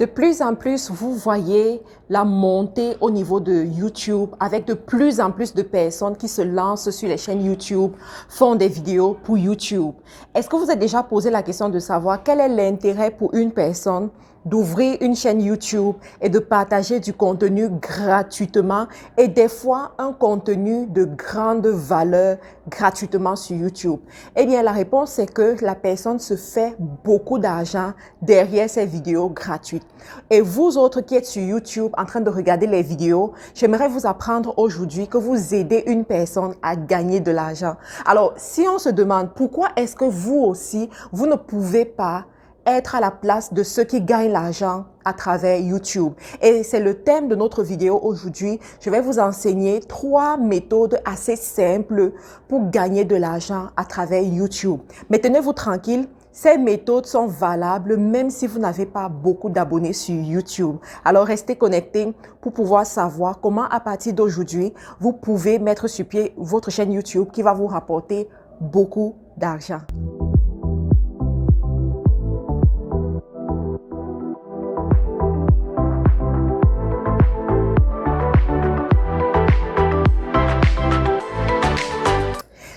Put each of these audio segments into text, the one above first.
De plus en plus, vous voyez la montée au niveau de YouTube avec de plus en plus de personnes qui se lancent sur les chaînes YouTube, font des vidéos pour YouTube. Est-ce que vous avez déjà posé la question de savoir quel est l'intérêt pour une personne d'ouvrir une chaîne YouTube et de partager du contenu gratuitement et des fois un contenu de grande valeur gratuitement sur YouTube? Eh bien, la réponse c'est que la personne se fait beaucoup d'argent derrière ces vidéos gratuites. Et vous autres qui êtes sur YouTube en train de regarder les vidéos, j'aimerais vous apprendre aujourd'hui que vous aidez une personne à gagner de l'argent. Alors, si on se demande pourquoi est-ce que vous aussi, vous ne pouvez pas être à la place de ceux qui gagnent l'argent à travers YouTube. Et c'est le thème de notre vidéo aujourd'hui. Je vais vous enseigner 3 méthodes assez simples pour gagner de l'argent à travers YouTube. Mais tenez-vous tranquille, ces méthodes sont valables même si vous n'avez pas beaucoup d'abonnés sur YouTube. Alors restez connectés pour pouvoir savoir comment à partir d'aujourd'hui, vous pouvez mettre sur pied votre chaîne YouTube qui va vous rapporter beaucoup d'argent.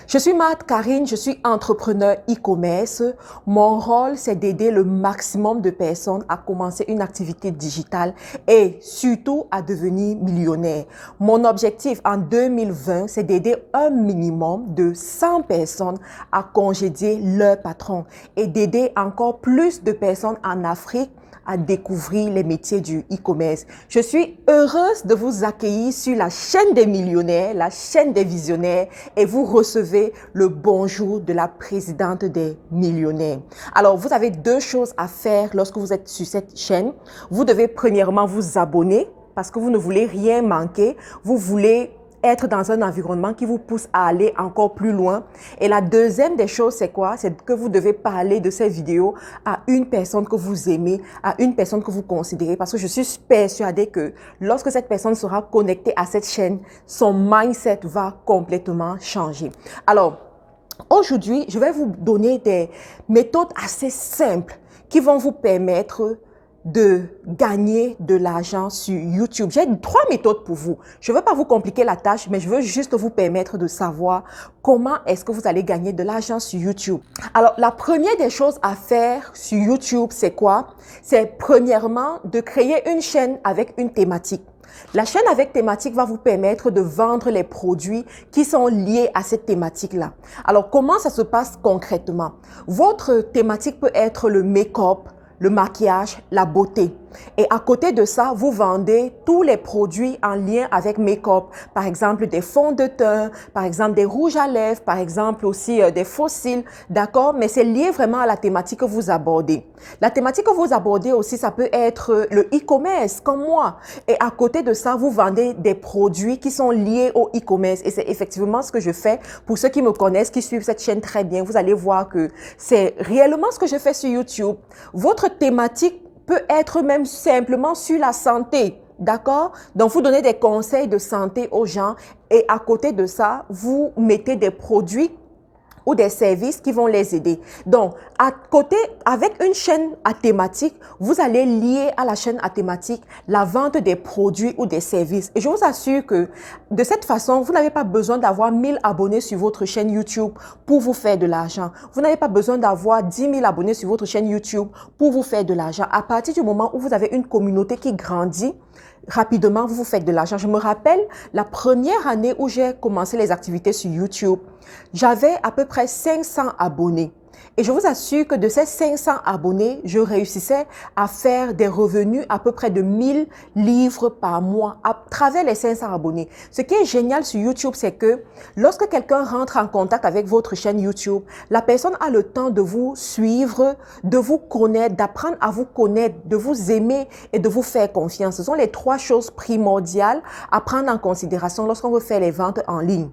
Je suis Marthe Karine, je suis entrepreneur e-commerce. Mon rôle, c'est d'aider le maximum de personnes à commencer une activité digitale et surtout à devenir millionnaire. Mon objectif en 2020, c'est d'aider un minimum de 100 personnes à congédier leur patron et d'aider encore plus de personnes en Afrique à découvrir les métiers du e-commerce. Je suis heureuse de vous accueillir sur la chaîne des millionnaires, la chaîne des visionnaires, et vous recevez le bonjour de la présidente des millionnaires. Alors, vous avez 2 choses à faire lorsque vous êtes sur cette chaîne. Vous devez premièrement vous abonner parce que vous ne voulez rien manquer. Vous voulez être dans un environnement qui vous pousse à aller encore plus loin. Et la deuxième des choses, c'est quoi? C'est que vous devez parler de ces vidéos à une personne que vous aimez, à une personne que vous considérez. Parce que je suis persuadée que lorsque cette personne sera connectée à cette chaîne, son mindset va complètement changer. Alors, aujourd'hui, je vais vous donner des méthodes assez simples qui vont vous permettre de gagner de l'argent sur YouTube. J'ai 3 méthodes pour vous. Je ne veux pas vous compliquer la tâche, mais je veux juste vous permettre de savoir comment est-ce que vous allez gagner de l'argent sur YouTube. Alors, la première des choses à faire sur YouTube, c'est quoi? C'est premièrement de créer une chaîne avec une thématique. La chaîne avec thématique va vous permettre de vendre les produits qui sont liés à cette thématique-là. Alors, comment ça se passe concrètement? Votre thématique peut être le make-up, le maquillage, la beauté. Et à côté de ça, vous vendez tous les produits en lien avec make-up. Par exemple, des fonds de teint, par exemple, des rouges à lèvres, par exemple aussi des faux cils, d'accord? Mais c'est lié vraiment à la thématique que vous abordez. La thématique que vous abordez aussi, ça peut être le e-commerce, comme moi. Et à côté de ça, vous vendez des produits qui sont liés au e-commerce. Et c'est effectivement ce que je fais. Pour ceux qui me connaissent, qui suivent cette chaîne très bien, vous allez voir que c'est réellement ce que je fais sur YouTube. Votre thématique peut être même simplement sur la santé, d'accord? Donc, vous donnez des conseils de santé aux gens et à côté de ça, vous mettez des produits ou des services qui vont les aider. Donc, à côté, avec une chaîne à thématique, vous allez lier à la chaîne à thématique la vente des produits ou des services. Et je vous assure que de cette façon, vous n'avez pas besoin d'avoir 1000 abonnés sur votre chaîne YouTube pour vous faire de l'argent. Vous n'avez pas besoin d'avoir 10 000 abonnés sur votre chaîne YouTube pour vous faire de l'argent. À partir du moment où vous avez une communauté qui grandit, rapidement, vous faites de l'argent. Je me rappelle la première année où j'ai commencé les activités sur YouTube, j'avais à peu près 500 abonnés. Et je vous assure que de ces 500 abonnés, je réussissais à faire des revenus à peu près de 1000 livres par mois à travers les 500 abonnés. Ce qui est génial sur YouTube, c'est que lorsque quelqu'un rentre en contact avec votre chaîne YouTube, la personne a le temps de vous suivre, de vous connaître, d'apprendre à vous connaître, de vous aimer et de vous faire confiance. Ce sont les 3 choses primordiales à prendre en considération lorsqu'on veut faire les ventes en ligne.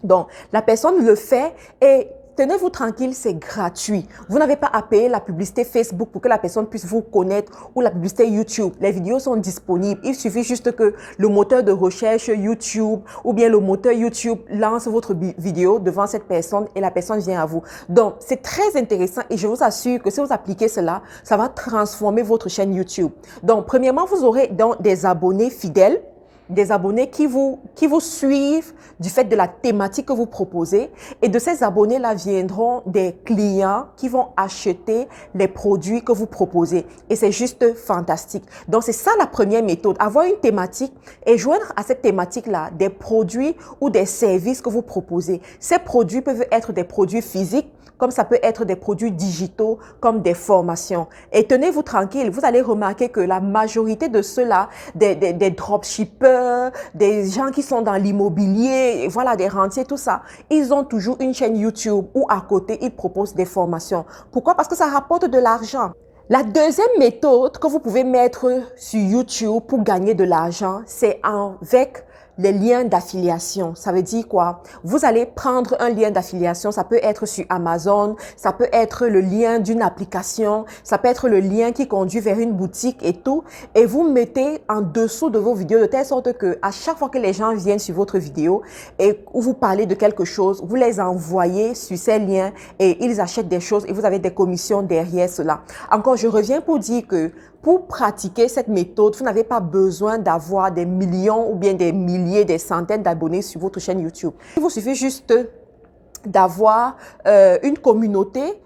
Donc, la personne le fait et tenez-vous tranquille, c'est gratuit. Vous n'avez pas à payer la publicité Facebook pour que la personne puisse vous connaître ou la publicité YouTube. Les vidéos sont disponibles. Il suffit juste que le moteur de recherche YouTube ou bien le moteur YouTube lance votre vidéo devant cette personne et la personne vient à vous. Donc, c'est très intéressant et je vous assure que si vous appliquez cela, ça va transformer votre chaîne YouTube. Donc, premièrement, vous aurez donc des abonnés fidèles, des abonnés qui vous suivent du fait de la thématique que vous proposez. Et de ces abonnés-là viendront des clients qui vont acheter les produits que vous proposez. Et c'est juste fantastique. Donc, c'est ça la première méthode. Avoir une thématique et joindre à cette thématique-là des produits ou des services que vous proposez. Ces produits peuvent être des produits physiques, comme ça peut être des produits digitaux, comme des formations. Et tenez-vous tranquille, vous allez remarquer que la majorité de ceux-là, des dropshippers, des gens qui sont dans l'immobilier, voilà, des rentiers, tout ça, ils ont toujours une chaîne YouTube où à côté, ils proposent des formations. Pourquoi? Parce que ça rapporte de l'argent. La deuxième méthode que vous pouvez mettre sur YouTube pour gagner de l'argent, c'est avec les liens d'affiliation. Ça veut dire quoi? Vous allez prendre un lien d'affiliation, ça peut être sur Amazon, ça peut être le lien d'une application, ça peut être le lien qui conduit vers une boutique et tout, et vous mettez en dessous de vos vidéos de telle sorte que à chaque fois que les gens viennent sur votre vidéo et où vous parlez de quelque chose, vous les envoyez sur ces liens et ils achètent des choses et vous avez des commissions derrière cela. Encore, je reviens pour dire que pour pratiquer cette méthode, vous n'avez pas besoin d'avoir des millions ou bien des milliers, des centaines d'abonnés sur votre chaîne YouTube. Il vous suffit juste d'avoir une communauté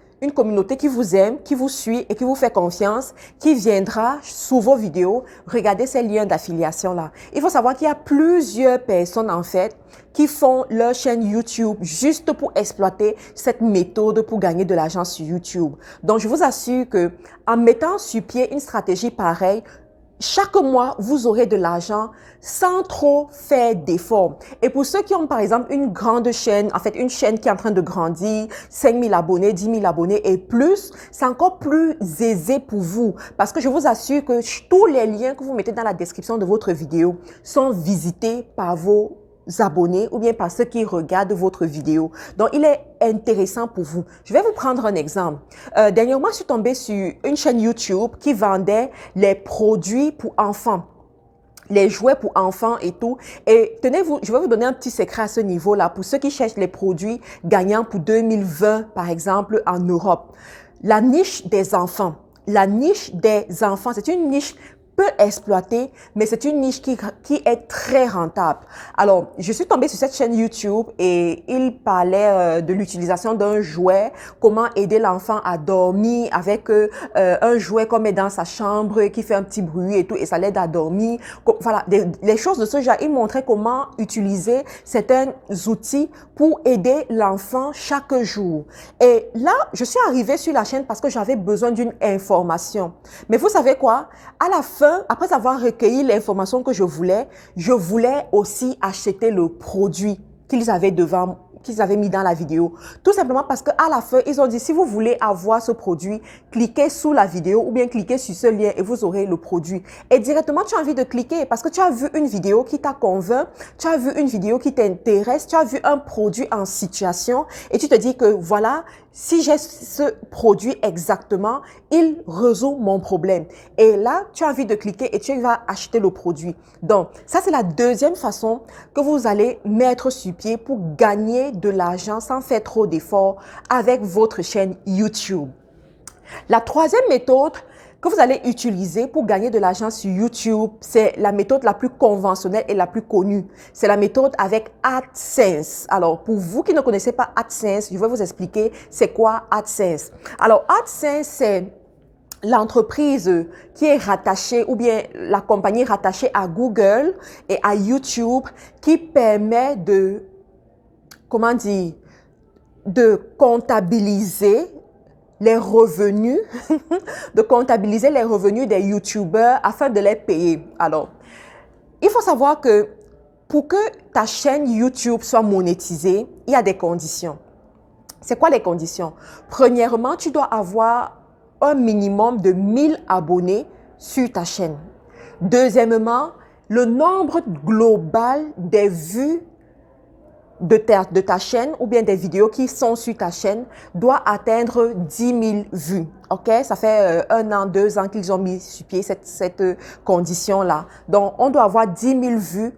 qui vous aime, qui vous suit et qui vous fait confiance, qui viendra sous vos vidéos regarder ces liens d'affiliation-là. Il faut savoir qu'il y a plusieurs personnes en fait qui font leur chaîne YouTube juste pour exploiter cette méthode pour gagner de l'argent sur YouTube. Donc, je vous assure que en mettant sur pied une stratégie pareille, chaque mois, vous aurez de l'argent sans trop faire d'efforts. Et pour ceux qui ont, par exemple, une grande chaîne, en fait, une chaîne qui est en train de grandir, 5 000 abonnés, 10 000 abonnés et plus, c'est encore plus aisé pour vous. Parce que je vous assure que tous les liens que vous mettez dans la description de votre vidéo sont visités par vos abonnés ou bien par ceux qui regardent votre vidéo. Donc, il est intéressant pour vous. Je vais vous prendre un exemple. Dernièrement, je suis tombée sur une chaîne YouTube qui vendait les produits pour enfants, les jouets pour enfants et tout. Et tenez-vous, je vais vous donner un petit secret à ce niveau-là pour ceux qui cherchent les produits gagnants pour 2020, par exemple, en Europe. La niche des enfants. La niche des enfants, c'est une niche peu exploitée, mais c'est une niche qui est très rentable. Alors, je suis tombée sur cette chaîne YouTube et il parlait de l'utilisation d'un jouet, comment aider l'enfant à dormir avec un jouet qu'on met dans sa chambre qui fait un petit bruit et tout, et ça l'aide à dormir. Voilà, les choses de ce genre. Il montrait comment utiliser certains outils pour aider l'enfant chaque jour. Et là, je suis arrivée sur la chaîne parce que j'avais besoin d'une information. Mais vous savez quoi? À la fin, après avoir recueilli l'information que je voulais aussi acheter le produit qu'ils avaient mis dans la vidéo. Tout simplement parce qu'à la fin, ils ont dit, si vous voulez avoir ce produit, cliquez sous la vidéo ou bien cliquez sur ce lien et vous aurez le produit. Et directement, tu as envie de cliquer parce que tu as vu une vidéo qui t'a convaincu, tu as vu une vidéo qui t'intéresse, tu as vu un produit en situation et tu te dis que voilà, si j'ai ce produit exactement, il résout mon problème. Et là, tu as envie de cliquer et tu vas acheter le produit. Donc, ça, c'est la deuxième façon que vous allez mettre sur pied pour gagner de l'argent sans faire trop d'efforts avec votre chaîne YouTube. La troisième méthode que vous allez utiliser pour gagner de l'argent sur YouTube, c'est la méthode la plus conventionnelle et la plus connue. C'est la méthode avec AdSense. Alors, pour vous qui ne connaissez pas AdSense, je vais vous expliquer c'est quoi AdSense. Alors, AdSense, c'est l'entreprise qui est rattachée ou bien la compagnie rattachée à Google et à YouTube qui permet de, comment dire, de comptabiliser les revenus, de comptabiliser les revenus des YouTubeurs afin de les payer. Alors, il faut savoir que pour que ta chaîne YouTube soit monétisée, il y a des conditions. C'est quoi les conditions? Premièrement, tu dois avoir un minimum de 1000 abonnés sur ta chaîne. Deuxièmement, le nombre global des vues de ta chaîne ou bien des vidéos qui sont sur ta chaîne doit atteindre 10 000 vues. OK? Ça fait 1 an, 2 ans qu'ils ont mis sur pied cette condition-là. Donc, on doit avoir 10 000 vues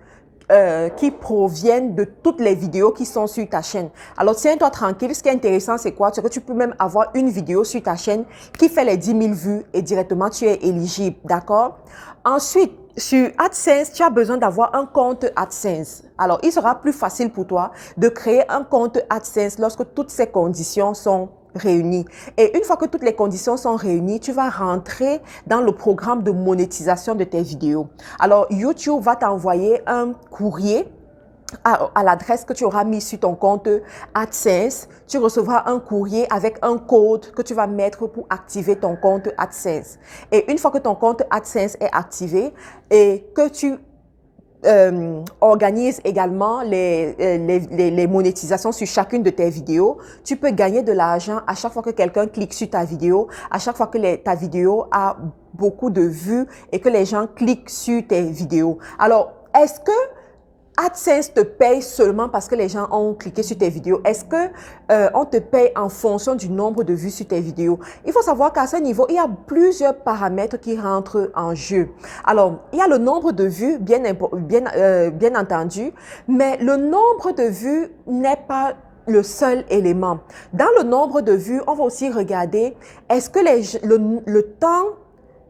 qui proviennent de toutes les vidéos qui sont sur ta chaîne. Alors, tiens-toi tranquille. Ce qui est intéressant, c'est quoi? C'est que tu peux même avoir une vidéo sur ta chaîne qui fait les 10 000 vues et directement, tu es éligible. D'accord? Ensuite, sur AdSense, tu as besoin d'avoir un compte AdSense. Alors, il sera plus facile pour toi de créer un compte AdSense lorsque toutes ces conditions sont réunies. Et une fois que toutes les conditions sont réunies, tu vas rentrer dans le programme de monétisation de tes vidéos. Alors, YouTube va t'envoyer un courrier à l'adresse que tu auras mis sur ton compte AdSense. Tu recevras un courrier avec un code que tu vas mettre pour activer ton compte AdSense. Et une fois que ton compte AdSense est activé et que tu organise également les monétisations sur chacune de tes vidéos, tu peux gagner de l'argent à chaque fois que quelqu'un clique sur ta vidéo, à chaque fois que ta vidéo a beaucoup de vues et que les gens cliquent sur tes vidéos. Alors, est-ce que AdSense te paye seulement parce que les gens ont cliqué sur tes vidéos? Est-ce que on te paye en fonction du nombre de vues sur tes vidéos? Il faut savoir qu'à ce niveau, il y a plusieurs paramètres qui rentrent en jeu. Alors, il y a le nombre de vues, bien entendu, mais le nombre de vues n'est pas le seul élément. Dans le nombre de vues, on va aussi regarder est-ce que le temps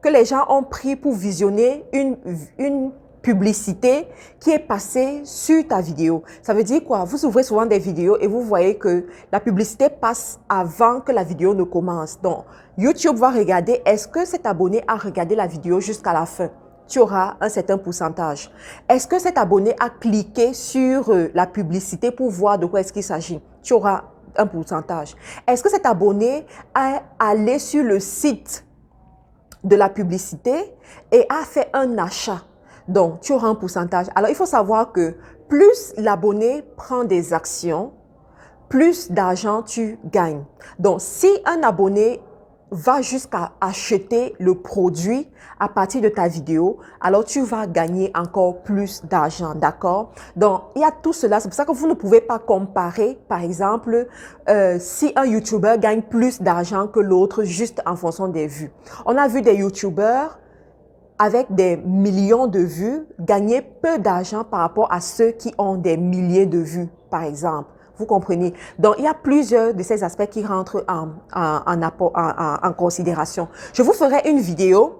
que les gens ont pris pour visionner une publicité qui est passée sur ta vidéo. Ça veut dire quoi? Vous ouvrez souvent des vidéos et vous voyez que la publicité passe avant que la vidéo ne commence. Donc, YouTube va regarder, est-ce que cet abonné a regardé la vidéo jusqu'à la fin? Tu auras un certain pourcentage. Est-ce que cet abonné a cliqué sur la publicité pour voir de quoi est-ce qu'il s'agit? Tu auras un pourcentage. Est-ce que cet abonné a allé sur le site de la publicité et a fait un achat? Donc, tu auras un pourcentage. Alors, il faut savoir que plus l'abonné prend des actions, plus d'argent tu gagnes. Donc, si un abonné va jusqu'à acheter le produit à partir de ta vidéo, alors tu vas gagner encore plus d'argent, d'accord? Donc, il y a tout cela. C'est pour ça que vous ne pouvez pas comparer, par exemple, si un YouTuber gagne plus d'argent que l'autre juste en fonction des vues. On a vu des YouTubers avec des millions de vues, gagner peu d'argent par rapport à ceux qui ont des milliers de vues, par exemple. Vous comprenez? Donc, il y a plusieurs de ces aspects qui rentrent en considération. Je vous ferai une vidéo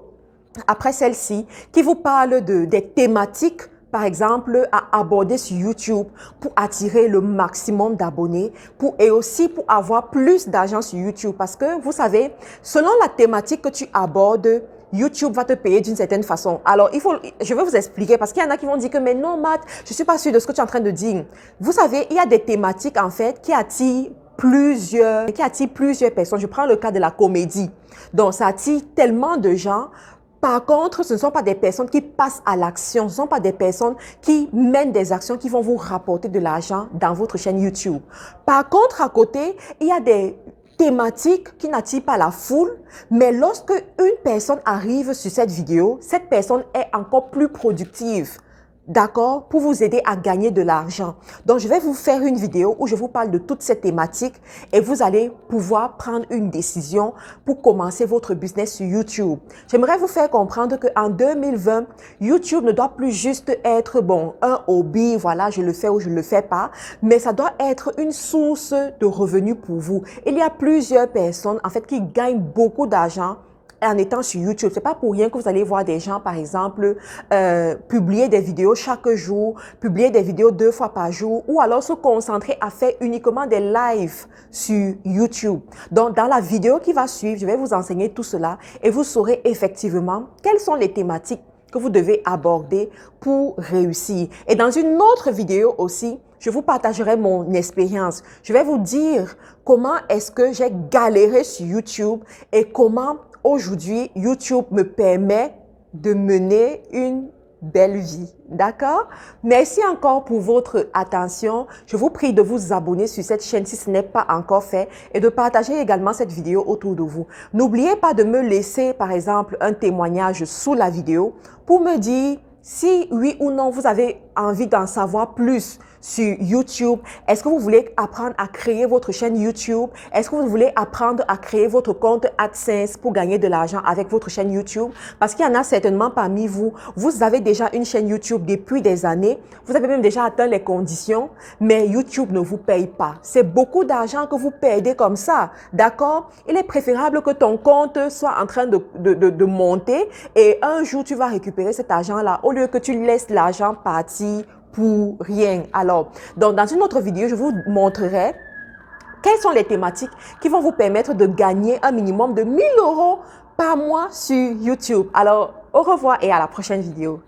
après celle-ci qui vous parle des thématiques, par exemple, à aborder sur YouTube pour attirer le maximum d'abonnés et aussi pour avoir plus d'argent sur YouTube. Parce que, vous savez, selon la thématique que tu abordes, YouTube va te payer d'une certaine façon. Alors, je vais vous expliquer parce qu'il y en a qui vont dire que, mais non, Matt, je suis pas sûre de ce que tu es en train de dire. Vous savez, il y a des thématiques, en fait, qui attirent plusieurs personnes. Je prends le cas de la comédie. Donc, ça attire tellement de gens. Par contre, ce ne sont pas des personnes qui passent à l'action. Ce ne sont pas des personnes qui mènent des actions qui vont vous rapporter de l'argent dans votre chaîne YouTube. Par contre, à côté, il y a des thématiques qui n'attirent pas la foule, mais lorsque une personne arrive sur cette vidéo, cette personne est encore plus productive. D'accord? Pour vous aider à gagner de l'argent. Donc, je vais vous faire une vidéo où je vous parle de toutes ces thématiques et vous allez pouvoir prendre une décision pour commencer votre business sur YouTube. J'aimerais vous faire comprendre qu'en 2020, YouTube ne doit plus juste être, bon, un hobby, voilà, je le fais ou je ne le fais pas, mais ça doit être une source de revenus pour vous. Il y a plusieurs personnes, en fait, qui gagnent beaucoup d'argent en étant sur YouTube. C'est pas pour rien que vous allez voir des gens, par exemple, publier des vidéos chaque jour, publier des vidéos 2 fois par jour, ou alors se concentrer à faire uniquement des lives sur YouTube. Donc, dans la vidéo qui va suivre, je vais vous enseigner tout cela et vous saurez effectivement quelles sont les thématiques que vous devez aborder pour réussir. Et dans une autre vidéo aussi, je vous partagerai mon expérience. Je vais vous dire comment est-ce que j'ai galéré sur YouTube et comment aujourd'hui, YouTube me permet de mener une belle vie. D'accord? Merci encore pour votre attention. Je vous prie de vous abonner sur cette chaîne si ce n'est pas encore fait et de partager également cette vidéo autour de vous. N'oubliez pas de me laisser, par exemple, un témoignage sous la vidéo pour me dire si oui ou non vous avez envie d'en savoir plus sur YouTube? Est-ce que vous voulez apprendre à créer votre chaîne YouTube? Est-ce que vous voulez apprendre à créer votre compte AdSense pour gagner de l'argent avec votre chaîne YouTube? Parce qu'il y en a certainement parmi vous, vous avez déjà une chaîne YouTube depuis des années, vous avez même déjà atteint les conditions, mais YouTube ne vous paye pas. C'est beaucoup d'argent que vous perdez comme ça, d'accord? Il est préférable que ton compte soit en train de monter et un jour tu vas récupérer cet argent-là au lieu que tu laisses l'argent partir pour rien. Alors, donc dans une autre vidéo, je vous montrerai quelles sont les thématiques qui vont vous permettre de gagner un minimum de 1 000 € par mois sur YouTube. Alors, au revoir et à la prochaine vidéo.